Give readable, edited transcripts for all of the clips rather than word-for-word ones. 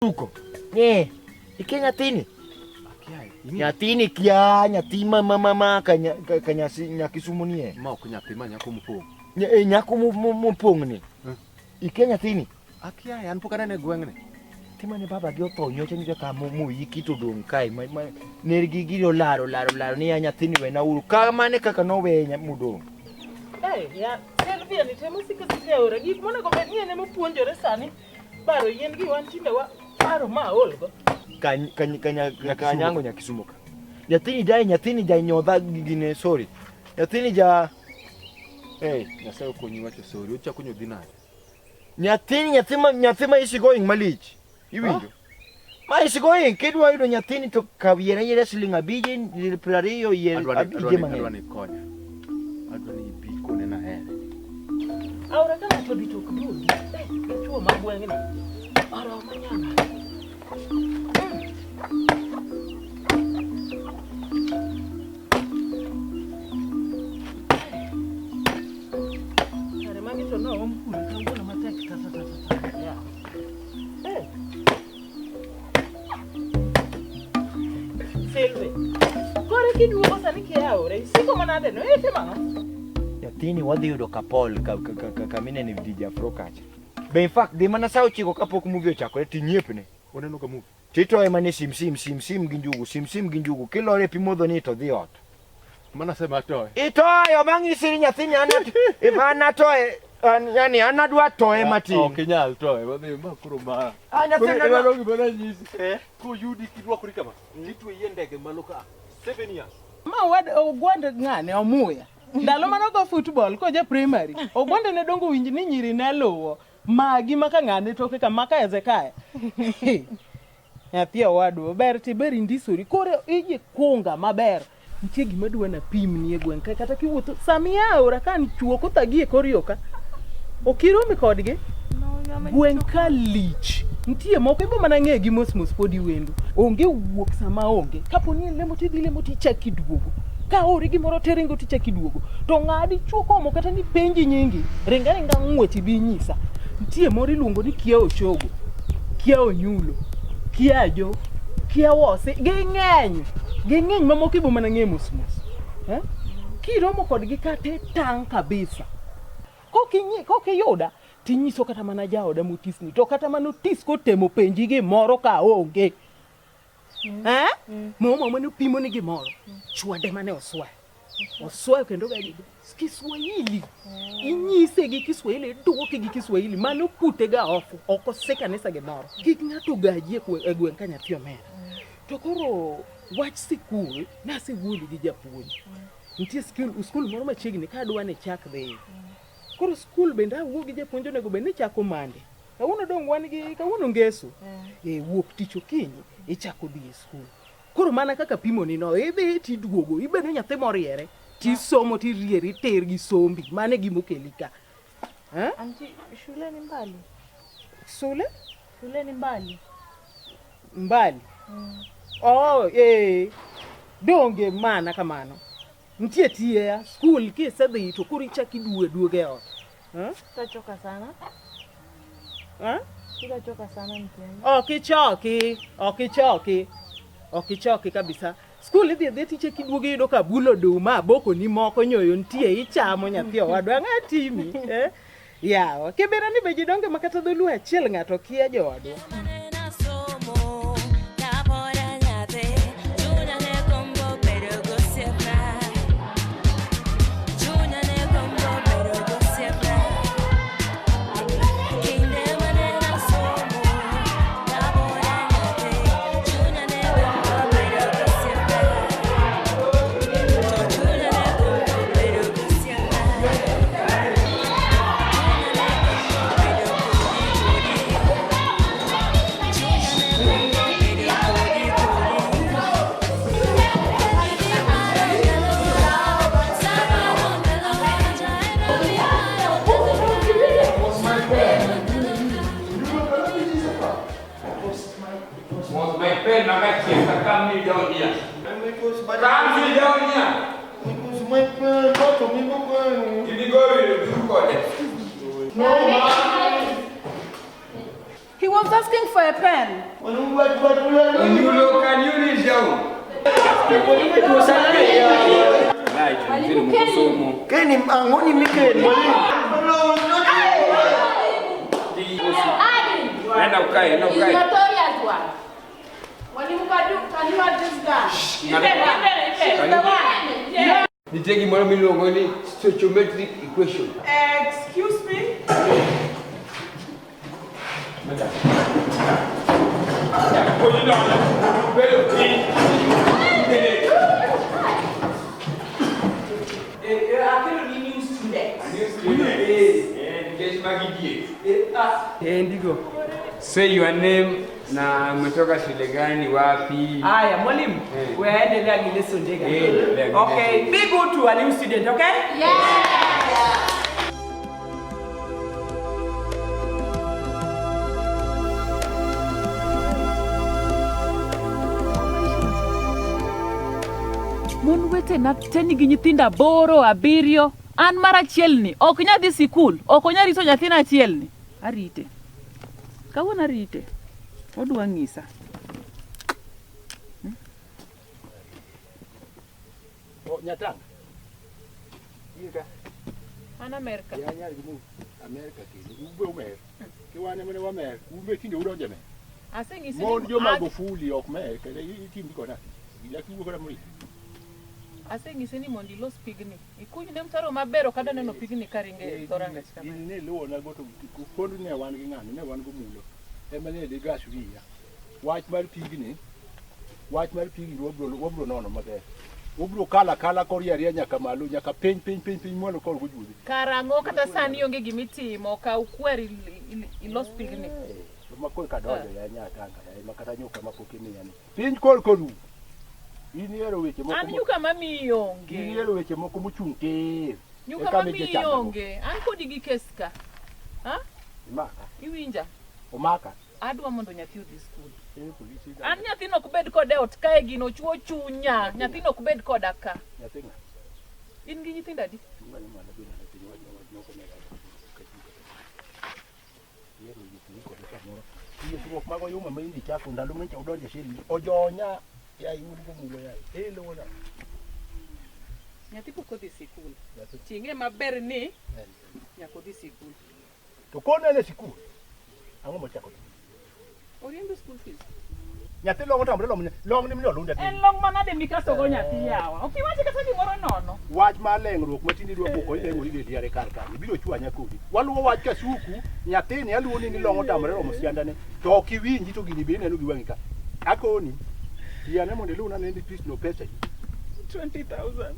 Tuko. Iki nyathini. Nyathini kia nyathi mama kanya Kisumu nie. Ma ok nyathi ma nyako mopong'. Nyako mopong' ni. Iki nyathini. Akia an pok anene gweng'ni. Timane baba gi otho nyocha ni ka moyiki to dong kai nergi giro laro ni nyathini we na uru kamane kaka no we mudong. Ya Selvia ni temo sikasike ora gik mona go bedni ne mopuonjore sani baro yien gi wan tinde wa baro ma olgo kanyango Kisumu ka nyathini ja nyodha gine sorry nyathini ja Nyasaye okonyi wacho sorry ochako nyodhi nade. Nyathi ma is going malich iwinjo ma is going kidwa yudo nyathini to kawiere siling abije 20 yen abije mang'eny adwa ni ibi kone na here. Aura kana to dito kudu chuo magweng ni aro manyana are mami to no ompuni kangono matek tata ya Selve kore kiduogo sani kiaore siko manade no tema nyathini wadhi yudo kapol kamine ni DJ Afro kacha. Be in fact di mana sao chiko kapok movie ochakore tinyiepne. Oneno ka movie. Tito ema ne sim gi njugu kilore pi modho ni to dhi ot. Mana sema toy. Itoyo mang'isiri nyathini ana toy yani anadwa toy matin. Ok nyal toy wadhi ma kuro ma. Nyathini adwa gibana nyisi. Ko yudi kidwakori kama. Litwe yie ndege malo ka 7 years. Ma wad ogwande ng'ane omuya. Ndalo manogo football ko je primary. Ogwande ne dongo winji ni nyiri ne luwo. Magi maka ng'ane toke kama ka Ezekaya. Nyathi owadwa ber tiberi ndisori kore ije kunga maber. Nitie gima dwa na pim ni e gweng' kata kiwuotho samia ora kan chuo ko thagi e korioka. Okirome kodgi. Gweng' ka lich. Nitie moko ibo mana ng'e gi mos podi wendo. Onge wuok sama onge. Kapo ni lemo ti chaki duogo. Ka ori gimoro teringo ti chaki duogo. To ng'adi chuo komo kata ni penji nyingi. Ringa ng'wech bi nyisa. Nitie mori luongo ni kia ochogo. Kia onyulo. Kia jo. Kia wose. Ging'eny mamoko ibo mana ng'e mos. Kiromo kodgi kate tang kabisa. Kokiyuda tinyiso kata mana jaoda mutisni to kata manotis ko temo penji gi moro ka onge. Momo mano pimo ni gimoro. Chwade mane oswayo kendo gadi Kiswahili. Inyise gi Kiswahili duoke gi Kiswahili mano pute ga oko seka nesa gimoro. Kik ng'ato gaji e gweng' ka nyathi omera. To koro wach sikul nase wuoli gi japuonj. Nitie skul moro machiegni ka adwa ne chak dhi. Koro skul bende awuo gi japuonj onego bed ni chako mande. Kawuono dong wan gi kawuono ngeso. Wuok tich okinyi ichako dhi e skul. Koro mana kaka pimo ni no idhi ti duogo ibedo nyathi moriere ti somo ti rieri ter gi sombi mane gimo kelika. Anti shule ni mbali. Shule ni mbali. Mbali. Donge mana kamano. Nitie tie skul kisedhi to kuri chaki duoge ot. Tachoka sana. Kila choka sana mtende. Okichoki kabisa. Skul idhi tiche kiduoge yudo ka bulo duma boko ni moko nyoyo nitie ichamo nyathi owadwa ng'atimi. Yawa kibera ni beji donge makata dholu achiel ng'ato kia jowadwa. He was asking for a pen. ONYULO, can you read down? Right, Keni angoni miken mwalimu. Nenda ukae. Mwalimu Kadu, can you add this guy? Nitegi mwana miluongo ni stoichiometric equation. Excuse me? Ndigo. Say your name na umetoka shule gani wapi? Aya, mwalimu. Waendelea na lesson ndega. Okay, be good to a new student, okay? Mon wete na teni gi nyithinda boro abirio an mara chielni ok nya dhi sikul ok onya rito nyathina chielni arite kawuono arite odwa ng'isa Nyatang. Yinga. an Amerika Ya nyari gimu. Amerika kini. Ube umer. Kiwane mene wamer. Ube tinde udonje me. aseng'isi Mon jo Magufuli ok mer. Kede itim kona. Ila kiwo kona muri. aseng'isi ni mondo ilos pigni ikunyne mtaro maber ok adwa neno pigni karinge dhorangach kama Ini ne luwo na goto kondo ne wan gi ng'ano ne wan go mulo. Ema ne de gas wiya. Wach mar pigni wabro nono maber. Ubro kala koriere nyaka malo nyaka piny mwalo kor gojude. karang'o kata sani onge gimitimo ka ukwer ilos pigni Makoi kadonjo ya nyatanga ya makata nyuka mapokini yani. Piny kor koru. Ini ero weche moko. an nyuka mamiyi onge Ini ero weche moko mochung' tir. nyuka mamiyi onge an kodi gi kes ka Imaka. iwinja Omaka. adwa mondo nyathi odhi skul Polisi. an nyathino ok bed kode ot kae gino chuo chunya nyathino ok bed koda ka Nyathinga. in gi nyithindo adi Chungani mana bina na piny wach noko mega. Yero yiki ko de kamoro. Iyo tuok mago yuma mendi chako ndalo mencha udonje shiri. Ojonya ya iwugo mugo ya. Elo na. nyathi pok odhi sikul ting'e maber ni nyaka odhi sikul To kone ne sikul. Ang'o mochako? oriembe school fees Nyathi longo tamre long ni mnyolunde. en long manade mikasogo nyathi yawa ok iwache kata gimoro nono Wach mar leng'ruok matindi dwa poko ileng'o ile diare kar kar. Biro chwanya kodi. Waluwo wach kasuku, nyathini aluwo ni longo tamre romo siandane. To ok iwinji to gini be neno gi wang'i ka. Akoni. Tiane mondo iluna ne ndi pis no pesa. 20,000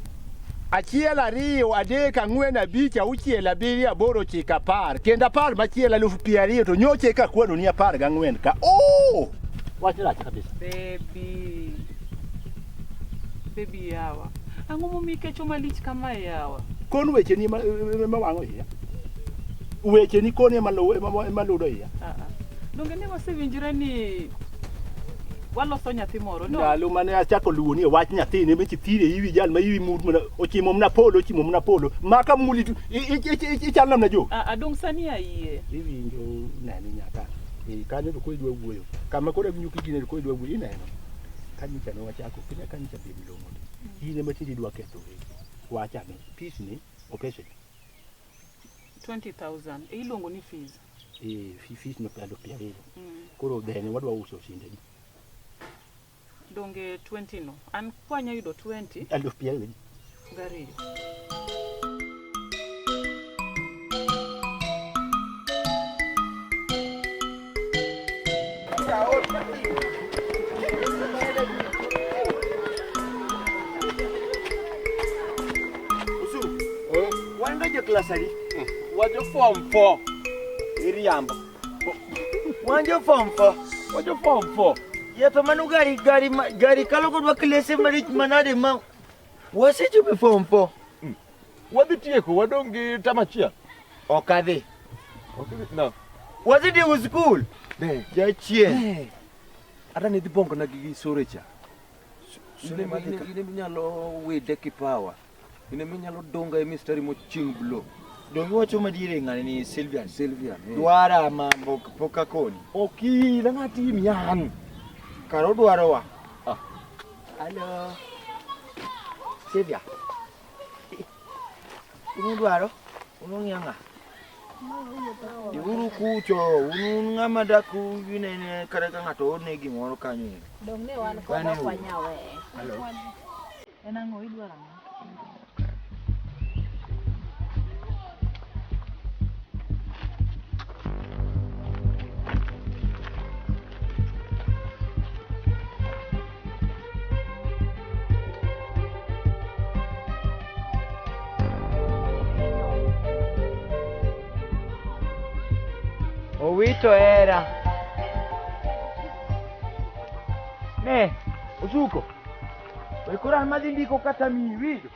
Achiel ariyo adek ang'wen abich auchiel abiriyo aboro chiko apar. Kendo apar machiel 20,000 to nyoche ka kwano ni 14 ka. Oh! Wach rach kabisa. Baby yawa ang'o momiyi kecho malich kama yawa Kon weche ni ma wang'o iya. Weche ni kon ema ludo iya. donge ne wasewinjore ni waloso nyathi moro Ndalo mane achako luwo ni wach nyathini mechi thire iwi jal ma iwi mut mana ochimo mna polo maka muli tu ichal namna jo. Dong sani ayie Iwinjo nani nyaka. Kanyo to koidwa wuoyo. Kama kore nyuki gine to koidwa wuoyo ineno. Kanyicha no wachako pinya kanyicha be milongo. Ine matindi dwa ketho. Wacha ni peace ni opeshe. 20,000 iluongo ni fees Fees no pelo piare. Koro dene wadwa uso sinde di. donge 20 no an kwanya yudo 20 Aluf piare. gari Wanga je klasari. Wajo form 4. Iriamba. Wanja form 4. Wajo form 4. Yeto manu gari kalo kodwa klase marich manade ma. Wasecho be form 4. Wadhi tieko wadongi tamachia. Okadhi. No. Wazidi u school. Ne. Jachie. Ata ni dhibongo na gigi sorecha. Ine minyalo wide kipawa. Ine minyalo donga e mistari moching blow. Dongo wacho madiere ng'ani ni Sylvian. Sylvian. Dwara mambo poka koni. Okila ng'ati mian. Karo dwaro wa. Hello. Sylvia. Uno dwaro? Uno ng'anga. Uru kucho, unu ng'ama daku yune kare ka ng'ato ne gimoro kanyo. Dong ne wan kod akwanyawe. Hello. En ang'o idwaro ang'o? Owito era. Ne, usuko. Wekura madhi ndiko kata mi wido.